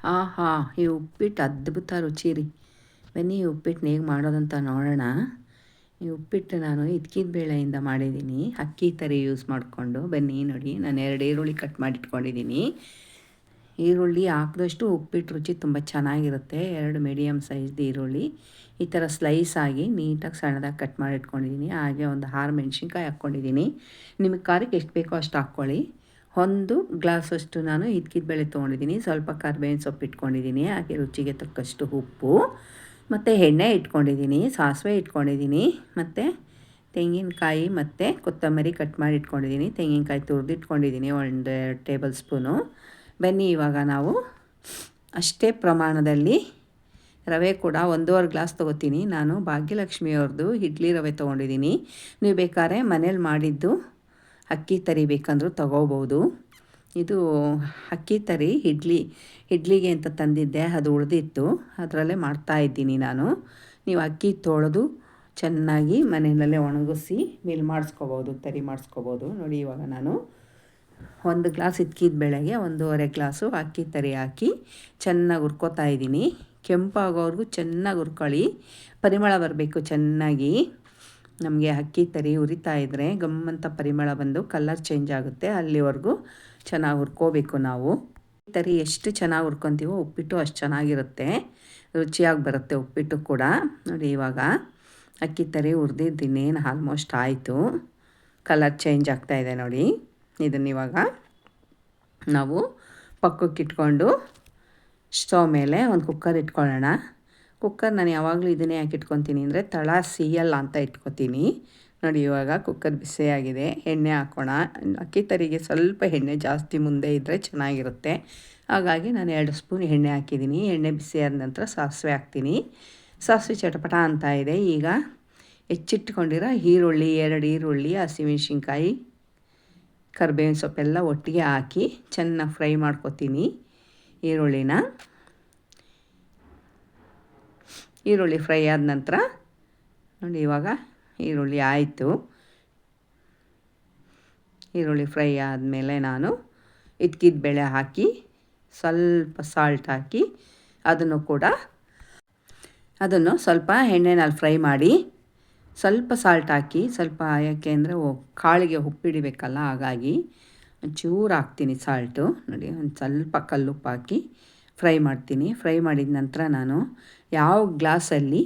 ಆಹಾ! ಈ ಉಪ್ಪಿಟ್ಟು ಅದ್ಭುತ ರುಚಿ ರೀ. ಬನ್ನಿ ಈ ಉಪ್ಪಿಟ್ಟನ್ನ ಹೇಗೆ ಮಾಡೋದಂತ ನೋಡೋಣ. ಈ ಉಪ್ಪಿಟ್ಟು ನಾನು ಇದ್ಕಿದ ಬೇಳೆಯಿಂದ ಮಾಡಿದ್ದೀನಿ. ಅಕ್ಕಿ ತರಿ ಯೂಸ್ ಮಾಡಿಕೊಂಡು. ಬನ್ನಿ ನೋಡಿ, ನಾನು 2 ಈರುಳ್ಳಿ ಕಟ್ ಮಾಡಿ ಇಟ್ಕೊಂಡಿದ್ದೀನಿ. ಈರುಳ್ಳಿ ಹಾಕಿದಷ್ಟು ಉಪ್ಪಿಟ್ಟು ರುಚಿ ತುಂಬ ಚೆನ್ನಾಗಿರುತ್ತೆ. 2 ಮೀಡಿಯಮ್ ಸೈಜ್ದು ಈರುಳ್ಳಿ ಈ ಥರ ಸ್ಲೈಸ್ ಆಗಿ ನೀಟಾಗಿ ಸಣ್ಣದಾಗಿ ಕಟ್ ಮಾಡಿ ಇಟ್ಕೊಂಡಿದ್ದೀನಿ. ಹಾಗೆ ಒಂದು 6 ಮೆಣಸಿನ್ಕಾಯಿ ಹಾಕ್ಕೊಂಡಿದ್ದೀನಿ. ನಿಮಗೆ ಖಾರಕ್ಕೆ ಎಷ್ಟು ಬೇಕೋ ಅಷ್ಟು ಹಾಕ್ಕೊಳ್ಳಿ. 1 ಗ್ಲಾಸಷ್ಟು ನಾನು ಇದ್ಕಿದ ಬೇಳೆ ತೊಗೊಂಡಿದ್ದೀನಿ. ಸ್ವಲ್ಪ ಕರಿಬೇವಿನ ಸೊಪ್ಪು ಇಟ್ಕೊಂಡಿದ್ದೀನಿ. ಹಾಗೆ ರುಚಿಗೆ ತಕ್ಕಷ್ಟು ಉಪ್ಪು ಮತ್ತು ಎಣ್ಣೆ ಇಟ್ಕೊಂಡಿದ್ದೀನಿ, ಸಾಸಿವೆ ಇಟ್ಕೊಂಡಿದ್ದೀನಿ, ಮತ್ತು ತೆಂಗಿನಕಾಯಿ ಮತ್ತು ಕೊತ್ತಂಬರಿ ಕಟ್ ಮಾಡಿ ಇಟ್ಕೊಂಡಿದ್ದೀನಿ. ತೆಂಗಿನಕಾಯಿ ತುರಿದಿಟ್ಕೊಂಡಿದ್ದೀನಿ 1 ಟೇಬಲ್ ಸ್ಪೂನು. ಬನ್ನಿ ಇವಾಗ ನಾವು ಅಷ್ಟೇ ಪ್ರಮಾಣದಲ್ಲಿ ರವೆ ಕೂಡ 1.5 ಗ್ಲಾಸ್ ತೊಗೋತೀನಿ. ನಾನು ಭಾಗ್ಯಲಕ್ಷ್ಮಿಯವ್ರದ್ದು ಇಡ್ಲಿ ರವೆ ತೊಗೊಂಡಿದ್ದೀನಿ. ನೀವು ಬೇಕಾದ್ರೆ ಮನೇಲಿ ಮಾಡಿದ್ದು ಅಕ್ಕಿ ತರಿ ಬೇಕಂದ್ರೂ ತೊಗೋಬೋದು. ಇದು ಅಕ್ಕಿ ತರಿ ಇಡ್ಲಿಗೆ ಅಂತ ತಂದಿದ್ದೆ, ಅದು ಉಳಿದಿತ್ತು, ಅದರಲ್ಲೇ ಮಾಡ್ತಾಯಿದ್ದೀನಿ ನಾನು. ನೀವು ಅಕ್ಕಿ ತೊಳೆದು ಚೆನ್ನಾಗಿ ಮನೆಯಲ್ಲೇ ಒಣಗಿಸಿ ಮಿಲ್ ಮಾಡಿಸ್ಕೋಬೋದು, ತರಿ ಮಾಡಿಸ್ಕೋಬೋದು. ನೋಡಿ ಇವಾಗ ನಾನು 1 ಗ್ಲಾಸ್ ಇದ್ಕಿದ ಬೇಳೆಗೆ 1.5 ಗ್ಲಾಸು ಅಕ್ಕಿ ತರಿ ಹಾಕಿ ಚೆನ್ನಾಗಿ ಹುರ್ಕೋತಾ ಇದ್ದೀನಿ. ಕೆಂಪಾಗೋವರೆಗೂ ಚೆನ್ನಾಗಿ ಹುರ್ಕೊಳ್ಳಿ, ಪರಿಮಳ ಬರಬೇಕು ಚೆನ್ನಾಗಿ. ನಮಗೆ ಅಕ್ಕಿ ತರಿ ಹುರಿತಾ ಇದ್ದರೆ ಗಮ್ಮಂತ ಪರಿಮಳ ಬಂದು ಕಲರ್ ಚೇಂಜ್ ಆಗುತ್ತೆ. ಅಲ್ಲಿವರೆಗೂ ಚೆನ್ನಾಗಿ ಹುರ್ಕೋಬೇಕು ನಾವು. ತರಿ ಎಷ್ಟು ಚೆನ್ನಾಗಿ ಹುರ್ಕೊತೀವೋ ಉಪ್ಪಿಟ್ಟು ಅಷ್ಟು ಚೆನ್ನಾಗಿರುತ್ತೆ, ರುಚಿಯಾಗಿ ಬರುತ್ತೆ ಉಪ್ಪಿಟ್ಟು ಕೂಡ. ನೋಡಿ ಇವಾಗ ಅಕ್ಕಿ ತರಿ ಹುರಿದಿದ್ದೀನೇನು ಆಲ್ಮೋಸ್ಟ್ ಆಯಿತು, ಕಲರ್ ಚೇಂಜ್ ಆಗ್ತಾಯಿದೆ ನೋಡಿ. ಇದನ್ನಿವಾಗ ನಾವು ಪಕ್ಕಕ್ಕೆ ಇಟ್ಕೊಂಡು ಸ್ಟವ್ ಮೇಲೆ ಒಂದು ಕುಕ್ಕರ್ ಇಟ್ಕೊಳ್ಳೋಣ. ಕುಕ್ಕರ್ ನಾನು ಯಾವಾಗಲೂ ಇದನ್ನೇ ಯಾಕೆ ಇಟ್ಕೊತೀನಿ ಅಂದರೆ ತಳ ಸಿಯಲ್ಲ ಅಂತ ಇಟ್ಕೊತೀನಿ. ನೋಡಿ ಇವಾಗ ಕುಕ್ಕರ್ ಬಿಸಿಯಾಗಿದೆ, ಎಣ್ಣೆ ಹಾಕೋಣ. ಅಕ್ಕಿ ತರಿಗೆ ಸ್ವಲ್ಪ ಎಣ್ಣೆ ಜಾಸ್ತಿ ಮುಂದೆ ಇದ್ದರೆ ಚೆನ್ನಾಗಿರುತ್ತೆ. ಹಾಗಾಗಿ ನಾನು 2 ಸ್ಪೂನ್ ಎಣ್ಣೆ ಹಾಕಿದ್ದೀನಿ. ಎಣ್ಣೆ ಬಿಸಿಯಾದ ನಂತರ ಸಾಸಿವೆ ಹಾಕ್ತೀನಿ. ಸಾಸಿವೆ ಚಟಪಟ ಅಂತ ಇದೆ. ಈಗ ಹೆಚ್ಚಿಟ್ಕೊಂಡಿರೋ ಈರುಳ್ಳಿ, 2 ಈರುಳ್ಳಿ, ಹಸಿಮೆಣ್ಸಿನ್ಕಾಯಿ, ಕರಿಬೇವಿನ ಸೊಪ್ಪೆಲ್ಲ ಒಟ್ಟಿಗೆ ಹಾಕಿ ಚೆನ್ನಾಗಿ ಫ್ರೈ ಮಾಡ್ಕೊತೀನಿ ಈರುಳ್ಳಿ ಫ್ರೈ ಆದ ನಂತರ ನೋಡಿ ಇವಾಗ ಈರುಳ್ಳಿ ಆಯಿತು. ಈರುಳ್ಳಿ ಫ್ರೈ ಆದಮೇಲೆ ನಾನು ಇದ್ಕಿದ ಬೇಳೆ ಹಾಕಿ ಸ್ವಲ್ಪ ಸಾಲ್ಟ್ ಹಾಕಿ ಅದನ್ನು ಸ್ವಲ್ಪ ಎಣ್ಣೆನಲ್ಲಿ ಫ್ರೈ ಮಾಡಿ, ಸ್ವಲ್ಪ ಸಾಲ್ಟ್ ಹಾಕಿ, ಸ್ವಲ್ಪ ಯಾಕೆ ಅಂದರೆ ಕಾಳಿಗೆ ಉಪ್ಪಿಡಬೇಕಲ್ಲ, ಹಾಗಾಗಿ ಒಂಚೂರು ಹಾಕ್ತೀನಿ ಸಾಲ್ಟು. ನೋಡಿ ಒಂದು ಸ್ವಲ್ಪ ಕಲ್ಲುಪ್ಪು ಹಾಕಿ ಫ್ರೈ ಮಾಡ್ತೀನಿ. ಫ್ರೈ ಮಾಡಿದ ನಂತರ ನಾನು ಯಾವ ಗ್ಲಾಸಲ್ಲಿ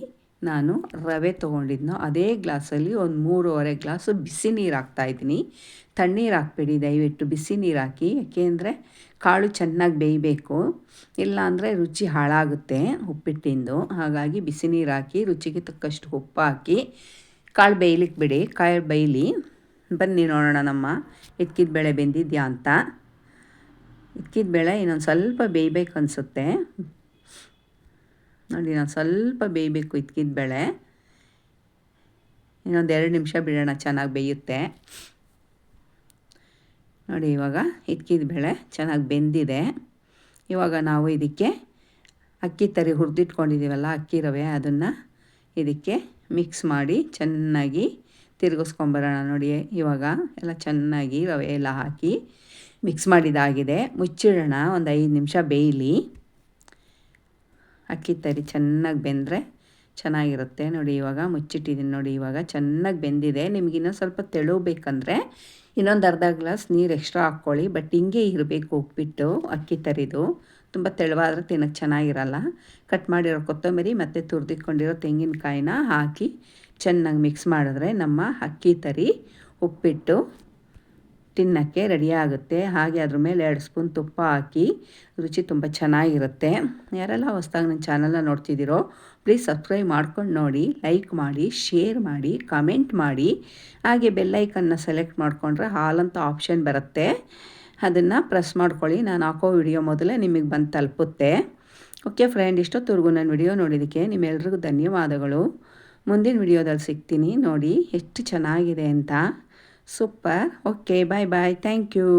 ನಾನು ರವೆ ತೊಗೊಂಡಿದ್ನೋ ಅದೇ ಗ್ಲಾಸಲ್ಲಿ ಒಂದು 3.5 ಗ್ಲಾಸು ಬಿಸಿ ನೀರು ಹಾಕ್ತಾಯಿದ್ದೀನಿ. ತಣ್ಣೀರು ಹಾಕ್ಬೇಡಿ ದಯವಿಟ್ಟು, ಬಿಸಿ ನೀರು ಹಾಕಿ. ಯಾಕೆಂದರೆ ಕಾಳು ಚೆನ್ನಾಗಿ ಬೇಯಬೇಕು, ಇಲ್ಲಾಂದರೆ ರುಚಿ ಹಾಳಾಗುತ್ತೆ ಉಪ್ಪಿಟ್ಟಿಂದು. ಹಾಗಾಗಿ ಬಿಸಿ ನೀರು ಹಾಕಿ ರುಚಿಗೆ ತಕ್ಕಷ್ಟು ಉಪ್ಪು ಹಾಕಿ ಕಾಳು ಬೇಯಲಿಕ್ಕೆ ಬಿಡಿ. ಕಾಳು ಬೇಯಲಿ. ಬನ್ನಿ ನೋಡೋಣ ನಮ್ಮ ಇದ್ಕಿದ ಬೇಳೆ ಬೆಂದಿದೆಯಾ ಅಂತ. ಇದ್ಕಿದ ಬೇಳೆ ಇನ್ನೊಂದು ಸ್ವಲ್ಪ ಬೇಯಬೇಕು ಅನಿಸುತ್ತೆ. ನೋಡಿ ನಾನು ಸ್ವಲ್ಪ ಬೇಯಬೇಕು ಇದ್ಕಿದ ಬೇಳೆ. ಇನ್ನೊಂದು 2 ನಿಮಿಷ ಬಿಡೋಣ, ಚೆನ್ನಾಗಿ ಬೇಯುತ್ತೆ. ನೋಡಿ ಇವಾಗ ಇದ್ಕಿದ ಬೇಳೆ ಚೆನ್ನಾಗಿ ಬೆಂದಿದೆ. ಇವಾಗ ನಾವು ಇದಕ್ಕೆ ಅಕ್ಕಿ ತರಿ ಹುರಿದಿಟ್ಕೊಂಡಿದ್ದೀವಲ್ಲ ಅಕ್ಕಿ ರವೆ, ಅದನ್ನು ಇದಕ್ಕೆ ಮಿಕ್ಸ್ ಮಾಡಿ ಚೆನ್ನಾಗಿ ತಿರುಗಿಸ್ಕೊಂಬರೋಣ. ನೋಡಿ ಇವಾಗ ಎಲ್ಲ ಚೆನ್ನಾಗಿ ರವೆ ಎಲ್ಲ ಹಾಕಿ ಮಿಕ್ಸ್ ಮಾಡಿದಾಗಿದೆ. ಮುಚ್ಚಿಡೋಣ, ಒಂದು 5 ನಿಮಿಷ ಬೇಯಲಿ. ಅಕ್ಕಿ ತರಿ ಚೆನ್ನಾಗಿ ಬೆಂದರೆ ಚೆನ್ನಾಗಿರುತ್ತೆ. ನೋಡಿ ಇವಾಗ ಮುಚ್ಚಿಟ್ಟಿದ್ದೀನಿ. ನೋಡಿ ಇವಾಗ ಚೆನ್ನಾಗಿ ಬೆಂದಿದೆ. ನಿಮ್ಗೆ ಇನ್ನೊಂದು ಸ್ವಲ್ಪ ತೆಳು ಬೇಕಂದರೆ ಇನ್ನೊಂದು ಅರ್ಧ ಗ್ಲಾಸ್ ನೀರು ಎಕ್ಸ್ಟ್ರಾ ಹಾಕ್ಕೊಳ್ಳಿ. ಬಟ್ ಹಿಂಗೆ ಇರಬೇಕು ಉಪ್ಪಿಟ್ಟು ಅಕ್ಕಿ ತರಿದು. ತುಂಬ ತೆಳುವಾದರೆ ತಿನ್ನೋಕ್ಕೆ ಚೆನ್ನಾಗಿರಲ್ಲ. ಕಟ್ ಮಾಡಿರೋ ಕೊತ್ತಂಬರಿ ಮತ್ತು ತುರಿದಿಟ್ಕೊಂಡಿರೋ ತೆಂಗಿನಕಾಯಿನ ಹಾಕಿ ಚೆನ್ನಾಗಿ ಮಿಕ್ಸ್ ಮಾಡಿದ್ರೆ ನಮ್ಮ ಅಕ್ಕಿ ತರಿ ಉಪ್ಪಿಟ್ಟು ತಿನ್ನೋಕ್ಕೆ ರೆಡಿಯಾಗುತ್ತೆ. ಹಾಗೆ ಅದ್ರ ಮೇಲೆ 2 ಸ್ಪೂನ್ ತುಪ್ಪ ಹಾಕಿ ರುಚಿ ತುಂಬ ಚೆನ್ನಾಗಿರುತ್ತೆ. ಯಾರೆಲ್ಲ ಹೊಸದಾಗಿ ನನ್ನ ಚಾನಲ್ನ ನೋಡ್ತಿದ್ದೀರೋ ಪ್ಲೀಸ್ ಸಬ್ಸ್ಕ್ರೈಬ್ ಮಾಡ್ಕೊಂಡು ನೋಡಿ, ಲೈಕ್ ಮಾಡಿ, ಶೇರ್ ಮಾಡಿ, ಕಮೆಂಟ್ ಮಾಡಿ. ಹಾಗೆ ಬೆಲ್ಲೈಕನ್ನ ಸೆಲೆಕ್ಟ್ ಮಾಡಿಕೊಂಡ್ರೆ ಹಾಲ್ ಅಂತ ಆಪ್ಷನ್ ಬರುತ್ತೆ, ಅದನ್ನು ಪ್ರೆಸ್ ಮಾಡ್ಕೊಳ್ಳಿ. ನಾನು ಹಾಕೋ ವಿಡಿಯೋ ಮೊದಲೇ ನಿಮಗೆ ಬಂದು ತಲುಪುತ್ತೆ. ಓಕೆ ಫ್ರೆಂಡ್, ಇಷ್ಟೊತ್ತವರೆಗೂ ನನ್ನ ವಿಡಿಯೋ ನೋಡಿದ್ದಕ್ಕೆ ನಿಮ್ಮೆಲ್ರಿಗೂ ಧನ್ಯವಾದಗಳು. ಮುಂದಿನ ವಿಡಿಯೋದಲ್ಲಿ ಸಿಗ್ತೀನಿ. ನೋಡಿ ಎಷ್ಟು ಚೆನ್ನಾಗಿದೆ ಅಂತ. Super. Okay, bye bye, thank you.